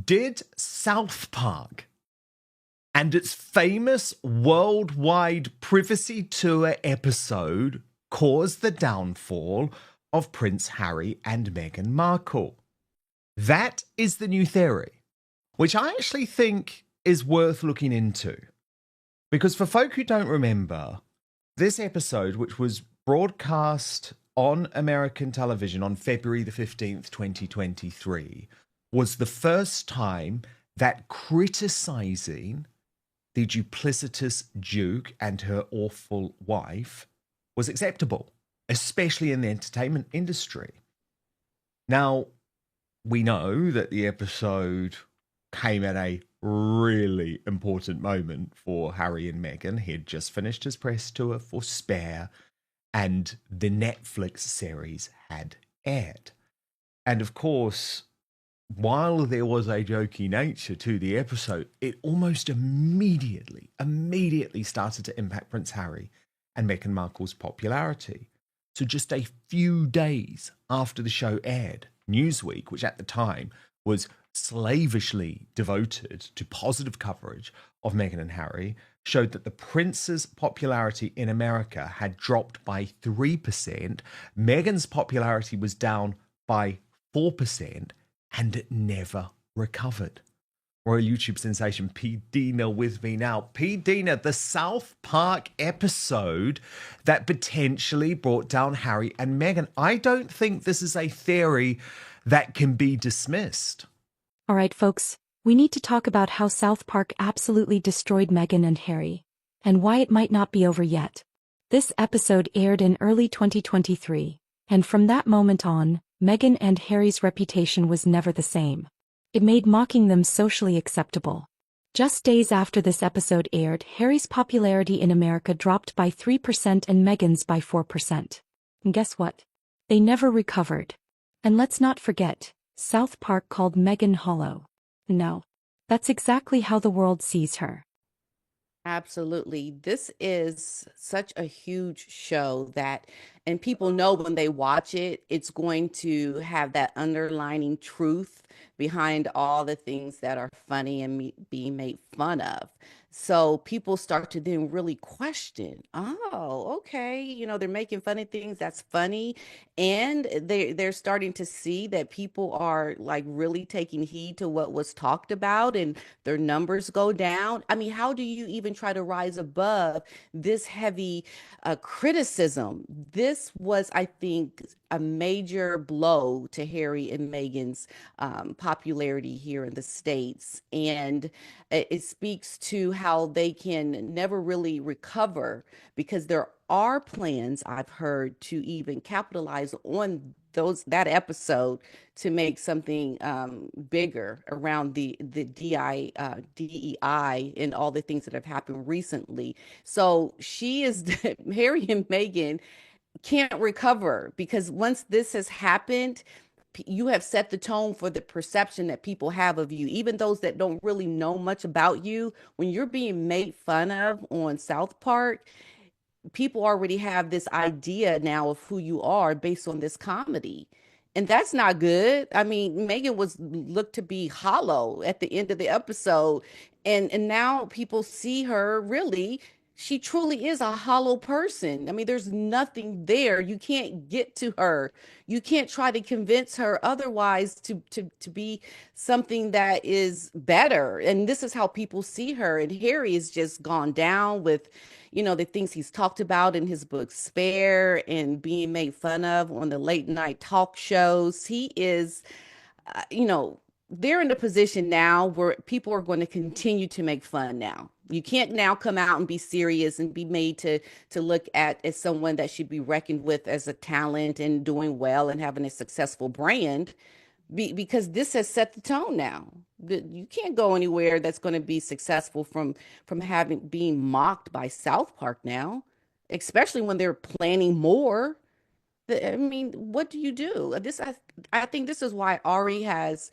Did South Park and its famous worldwide privacy tour episode cause the downfall of Prince Harry and Meghan Markle? That is the new theory, which I actually think is worth looking into. Because for folk who don't remember, this episode, which was broadcast on American television on February the 15th, 2023, was the first time that criticizing the duplicitous Duke and her awful wife was acceptable, especially in the entertainment industry. Now, we know that the episode came at a really important moment for Harry and Meghan. He had just finished his press tour for Spare, and the Netflix series had aired. And of course, while there was a jokey nature to the episode, it almost immediately started to impact Prince Harry and Meghan Markle's popularity. So just a few days after the show aired, Newsweek, which at the time was slavishly devoted to positive coverage of Meghan and Harry, showed that the prince's popularity in America had dropped by 3%, Meghan's popularity was down by 4%, and it never recovered. Royal YouTube sensation P. Dina with me now. P. Dina, the South Park episode that potentially brought down Harry and Meghan. I don't think this is a theory that can be dismissed. All right, folks, we need to talk about how South Park absolutely destroyed Meghan and Harry, and why it might not be over yet. This episode aired in early 2023, and from that moment on, Meghan and Harry's reputation was never the same. It made mocking them socially acceptable. Just days after this episode aired, Harry's popularity in America dropped by 3% and Meghan's by 4%. And guess what? They never recovered. And let's not forget, South Park called Meghan hollow. No, that's exactly how the world sees her. Absolutely. This is such a huge show that, and people know when they watch it, it's going to have that underlining truth behind all the things that are funny and being made fun of. So people start to then really question, oh, okay, they're making funny things, that's funny. And they're starting to see that people are like really taking heed to what was talked about and their numbers go down. I mean, how do you even try to rise above this heavy criticism? This was, I think, a major blow to Harry and Meghan's popularity here in the States. And it speaks to how they can never really recover, because there are plans I've heard to even capitalize on that episode to make something bigger around the DEI and all the things that have happened recently. So Harry and Meghan can't recover, because once this has happened, you have set the tone for the perception that people have of you, even those that don't really know much about you. When you're being made fun of on South Park, people already have this idea now of who you are based on this comedy. And that's not good. I mean, Meghan was looked to be hollow at the end of the episode. And now people see her really, she truly is a hollow person. I mean, there's nothing there. You can't get to her. You can't try to convince her otherwise to be something that is better. And this is how people see her. And Harry has just gone down with, the things he's talked about in his book Spare and being made fun of on the late night talk shows. He is, they're in a position now where people are going to continue to make fun now. You can't now come out and be serious and be made to look at as someone that should be reckoned with as a talent and doing well and having a successful brand, because this has set the tone now. You can't go anywhere that's going to be successful from being mocked by South Park now, especially when they're planning more. I mean, what do you do? I think this is why Ari has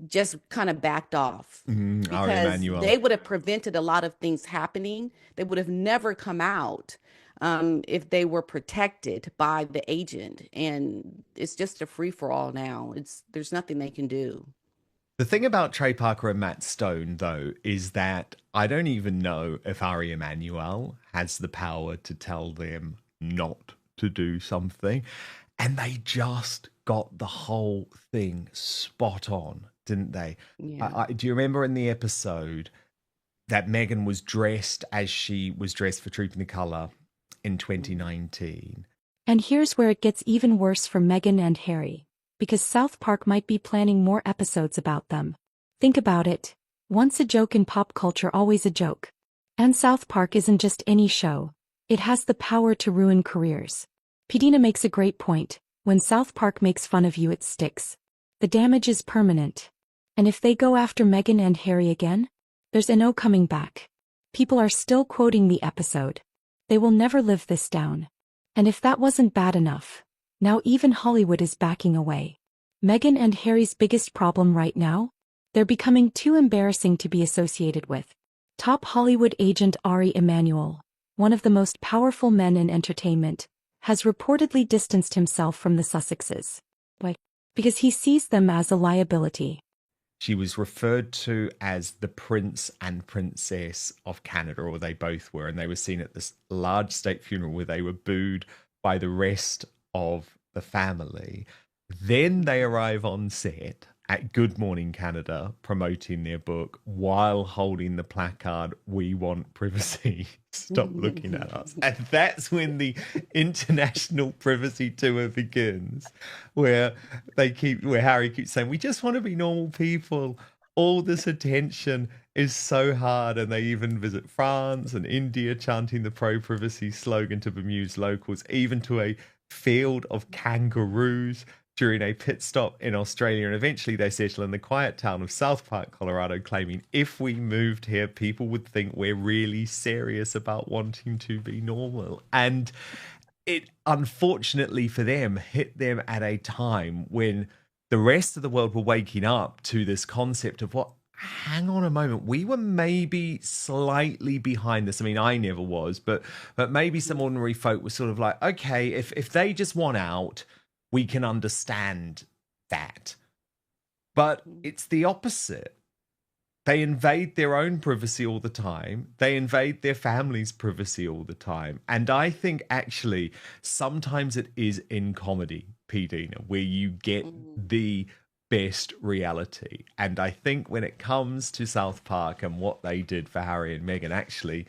just kind of backed off, Ari because Emanuel. they would have prevented a lot of things happening. They would have never come out if they were protected by the agent. And it's just a free for all now. There's nothing they can do. The thing about Trey Parker and Matt Stone, though, is that I don't even know if Ari Emanuel has the power to tell them not to do something. And they just got the whole thing spot on, didn't they? Yeah. Do you remember in the episode that Meghan was dressed as she was dressed for Trooping the Colour in 2019? And here's where it gets even worse for Meghan and Harry, because South Park might be planning more episodes about them. Think about it. Once a joke in pop culture, always a joke. And South Park isn't just any show. It has the power to ruin careers. Pidina makes a great point. When South Park makes fun of you, it sticks. The damage is permanent. And if they go after Meghan and Harry again, there's no coming back. People are still quoting the episode. They will never live this down. And if that wasn't bad enough, now even Hollywood is backing away. Meghan and Harry's biggest problem right now? They're becoming too embarrassing to be associated with. Top Hollywood agent Ari Emanuel, one of the most powerful men in entertainment, has reportedly distanced himself from the Sussexes. Why? Because he sees them as a liability. She was referred to as the Prince and Princess of Canada, or they both were, and they were seen at this large state funeral where they were booed by the rest of the family. Then they arrive on set at Good Morning Canada promoting their book while holding the placard, "We want privacy. Stop looking at us." And that's when the international privacy tour begins, where Harry keeps saying, "We just want to be normal people. All this attention is so hard." And they even visit France and India chanting the pro-privacy slogan to bemused locals, even to a field of kangaroos during a pit stop in Australia. And eventually they settle in the quiet town of South Park, Colorado, claiming if we moved here, people would think we're really serious about wanting to be normal. And it, unfortunately for them, hit them at a time when the rest of the world were waking up to this concept of what, hang on a moment, we were maybe slightly behind this. I mean, I never was, but maybe some ordinary folk were sort of like, okay, if they just want out, we can understand that. But it's the opposite. They invade their own privacy all the time. They invade their family's privacy all the time. And I think actually sometimes it is in comedy, P. Dina, where you get the best reality. And I think when it comes to South Park and what they did for Harry and Meghan, actually,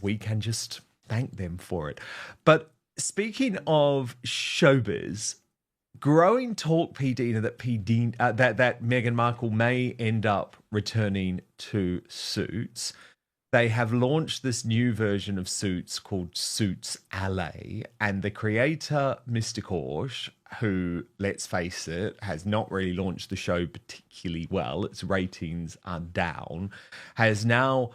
we can just thank them for it. But speaking of showbiz, growing talk, P. Dina, that Meghan Markle may end up returning to Suits. They have launched this new version of Suits called Suits LA, and the creator, Mr. Korsh, who, let's face it, has not really launched the show particularly well, its ratings are down, has now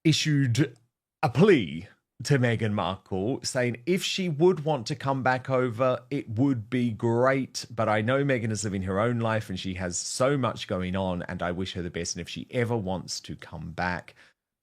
issued a plea to Meghan Markle, saying if she would want to come back over, it would be great. But I know Meghan is living her own life and she has so much going on, and I wish her the best. And if she ever wants to come back,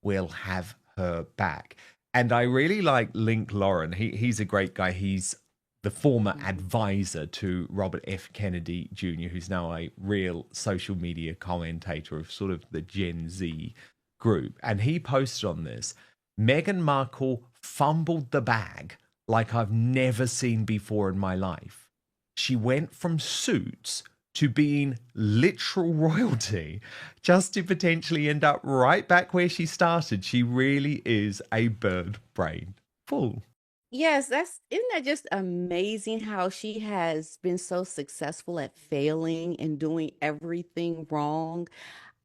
we'll have her back. And I really like Link Lauren. He's a great guy. He's the former advisor to Robert F. Kennedy Jr., who's now a real social media commentator of sort of the Gen Z group. And he posted on this, Meghan Markle fumbled the bag like I've never seen before in my life. She went from Suits to being literal royalty just to potentially end up right back where she started. She really is a bird brain fool. Yes, isn't that just amazing how she has been so successful at failing and doing everything wrong?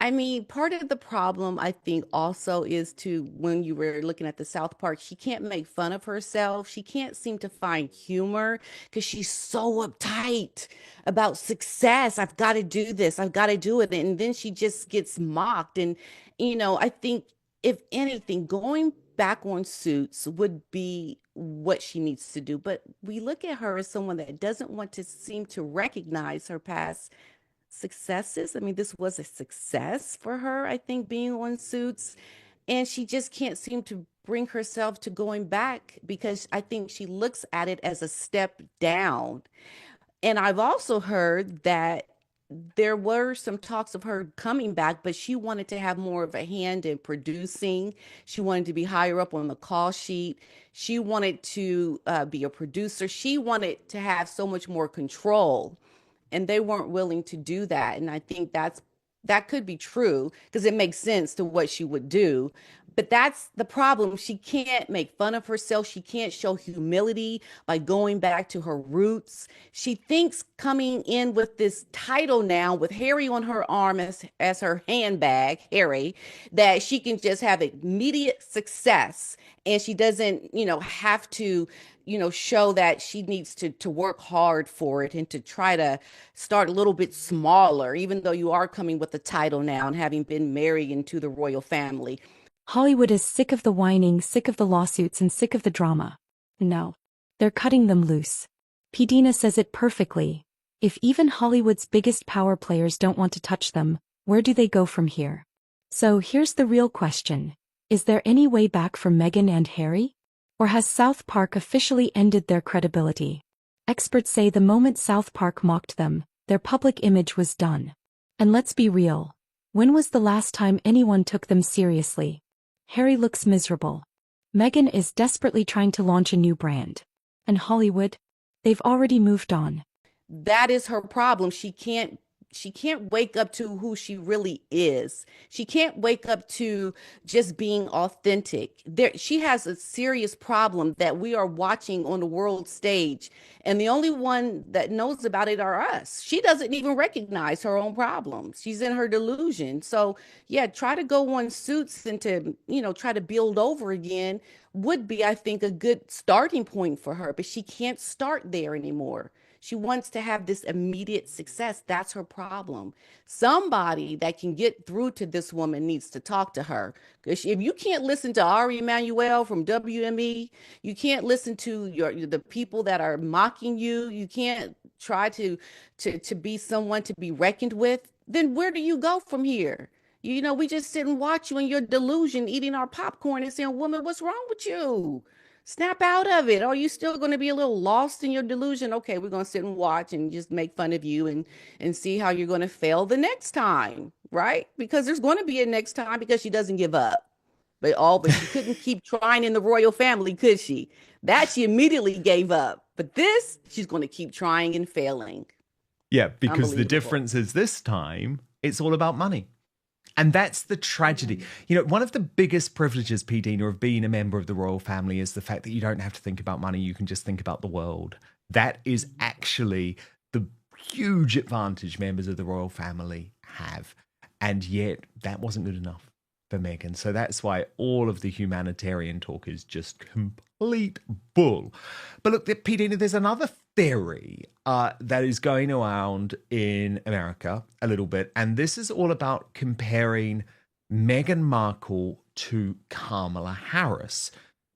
I mean, part of the problem, I think, also is to when you were looking at the South Park, she can't make fun of herself. She can't seem to find humor because she's so uptight about success. I've got to do this. I've got to do it. And then she just gets mocked. And, I think if anything, going back on Suits would be what she needs to do. But we look at her as someone that doesn't want to seem to recognize her past successes. I mean, this was a success for her, I think, being on Suits. And she just can't seem to bring herself to going back because I think she looks at it as a step down. And I've also heard that there were some talks of her coming back, but she wanted to have more of a hand in producing. She wanted to be higher up on the call sheet. She wanted to be a producer. She wanted to have so much more control, and they weren't willing to do that. And I think that could be true because it makes sense to what she would do. But that's the problem. She can't make fun of herself. She can't show humility by going back to her roots. She thinks coming in with this title now, with Harry on her arm as her handbag, Harry, that she can just have immediate success, and she doesn't, have to, show that she needs to work hard for it and to try to start a little bit smaller, even though you are coming with the title now and having been married into the royal family. Hollywood is sick of the whining, sick of the lawsuits, and sick of the drama. No. They're cutting them loose. P. Dina says it perfectly. If even Hollywood's biggest power players don't want to touch them, where do they go from here? So here's the real question. Is there any way back for Meghan and Harry? Or has South Park officially ended their credibility? Experts say the moment South Park mocked them, their public image was done. And let's be real. When was the last time anyone took them seriously? Harry looks miserable. Meghan is desperately trying to launch a new brand. And Hollywood? They've already moved on. That is her problem. She can't wake up to who she really is. She can't wake up to just being authentic. She has a serious problem that we are watching on the world stage, and the only one that knows about it are us. She doesn't even recognize her own problems. She's in her delusion. So, yeah, try to go on Suits and to, try to build over again would be, I think, a good starting point for her, but she can't start there anymore. She wants to have this immediate success. That's her problem. Somebody that can get through to this woman needs to talk to her. Because if you can't listen to Ari Emanuel from WME, you can't listen to the people that are mocking you. You can't try to be someone to be reckoned with. Then where do you go from here? We just sit and watch you in your delusion, eating our popcorn and saying, "Woman, what's wrong with you? Snap out of it. Are you still going to be a little lost in your delusion? Okay, we're going to sit and watch and just make fun of you and see how you're going to fail the next time, right? Because there's going to be a next time because she doesn't give up. But she couldn't keep trying in the royal family, could she? That she immediately gave up. But this, she's going to keep trying and failing. Yeah, because the difference is this time it's all about money. And that's the tragedy. One of the biggest privileges, P. Dina, of being a member of the royal family is the fact that you don't have to think about money. You can just think about the world. That is actually the huge advantage members of the royal family have. And yet that wasn't good enough for Meghan. So that's why all of the humanitarian talk is just complete bull. But look, P. Dina, there's another theory that is going around in America a little bit, and this is all about comparing Meghan Markle to Kamala Harris,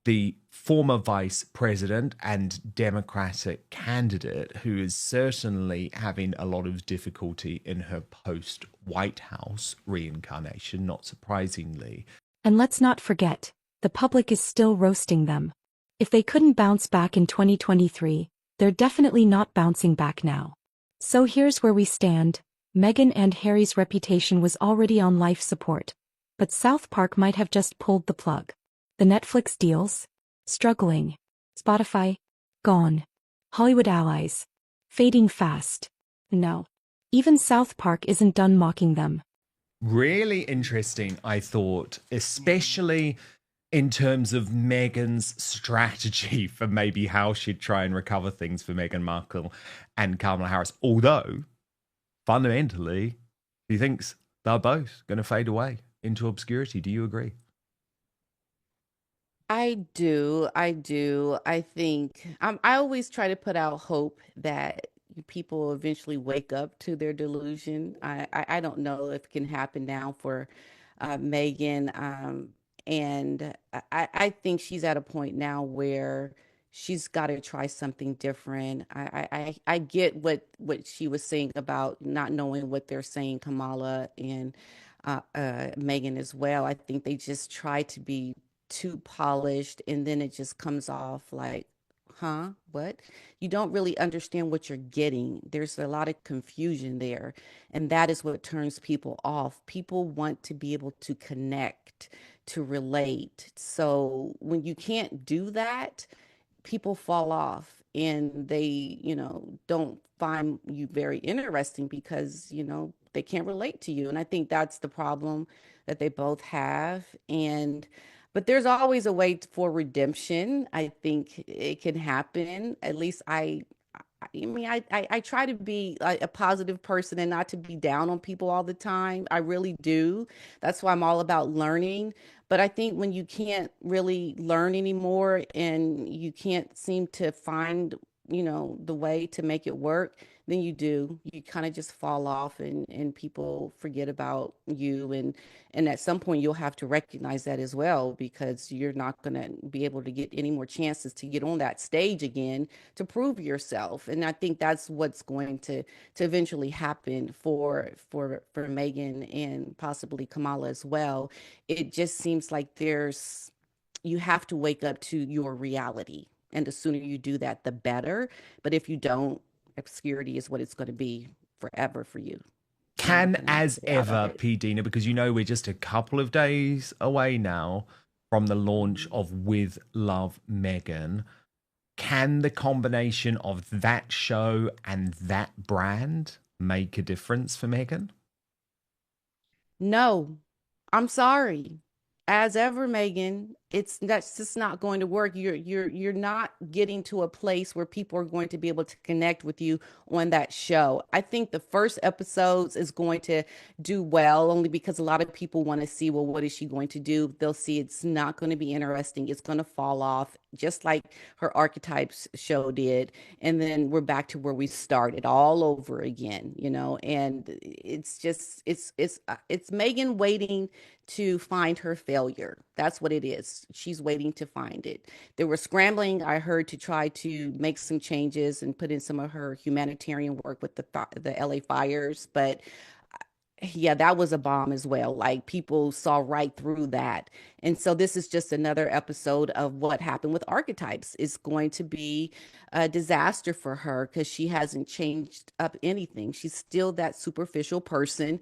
the former vice president and Democratic candidate who is certainly having a lot of difficulty in her post-White House reincarnation, not surprisingly. And let's not forget, the public is still roasting them. If they couldn't bounce back in 2023, they're definitely not bouncing back now. So here's where we stand. Meghan and Harry's reputation was already on life support, but South Park might have just pulled the plug. The Netflix deals? Struggling. Spotify? Gone. Hollywood allies? Fading fast. No. Even South Park isn't done mocking them. Really interesting, I thought, especially in terms of Meghan's strategy for maybe how she'd try and recover things for Meghan Markle and Kamala Harris. Although, fundamentally, she thinks they're both going to fade away into obscurity. Do you agree? I do. I do. I think I always try to put out hope that people eventually wake up to their delusion. I don't know if it can happen now for Megan. And I think she's at a point now where she's got to try something different. I get what she was saying about not knowing what they're saying, Kamala and Megan as well. I think they just try to be too polished, and then it just comes off like huh, what? You don't really understand what you're getting. There's a lot of confusion there. And that is what turns people off. People want to be able to connect, to relate. So when you can't do that, people fall off and they, don't find you very interesting because, they can't relate to you. And I think that's the problem that they both have. But there's always a way for redemption. I think it can happen. At least I try to be a positive person and not to be down on people all the time. I really do. That's why I'm all about learning. But I think when you can't really learn anymore and you can't seem to find, the way to make it work, then you kind of just fall off and people forget about you. And at some point you'll have to recognize that as well, because you're not going to be able to get any more chances to get on that stage again to prove yourself. And I think that's what's going to eventually happen for Meghan and possibly Kamala as well. It just seems like you have to wake up to your reality. And the sooner you do that, the better. But if you don't, obscurity is what it's going to be forever for you. Can, as ever, P. Dina, because we're just a couple of days away now from the launch of With Love, Meghan, can the combination of that show and that brand make a difference for Meghan? No, I'm sorry. As ever, Megan, that's just not going to work. You're not getting to a place where people are going to be able to connect with you on that show. I think the first episodes is going to do well only because a lot of people want to see, well, what is she going to do? They'll see it's not going to be interesting. It's going to fall off, just like her Archetypes show did. And then we're back to where we started all over again, and it's Megan waiting to find her failure. That's what it is. She's waiting to find it. They were scrambling, I heard, to try to make some changes and put in some of her humanitarian work with the LA fires, but yeah, that was a bomb as well. Like, people saw right through that. And so this is just another episode of what happened with Archetypes. It's going to be a disaster for her because she hasn't changed up anything. She's still that superficial person.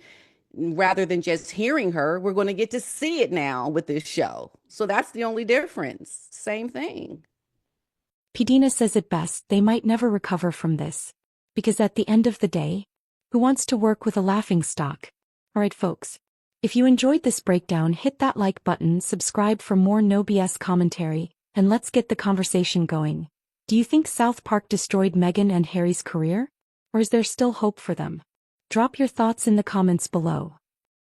Rather than just hearing her, we're going to get to see it now with this show. So that's the only difference. Same thing. Pidina says it best, they might never recover from this. Because at the end of the day, who wants to work with a laughingstock? Alright folks, if you enjoyed this breakdown, hit that like button, subscribe for more no BS commentary, and let's get the conversation going. Do you think South Park destroyed Meghan and Harry's career? Or is there still hope for them? Drop your thoughts in the comments below.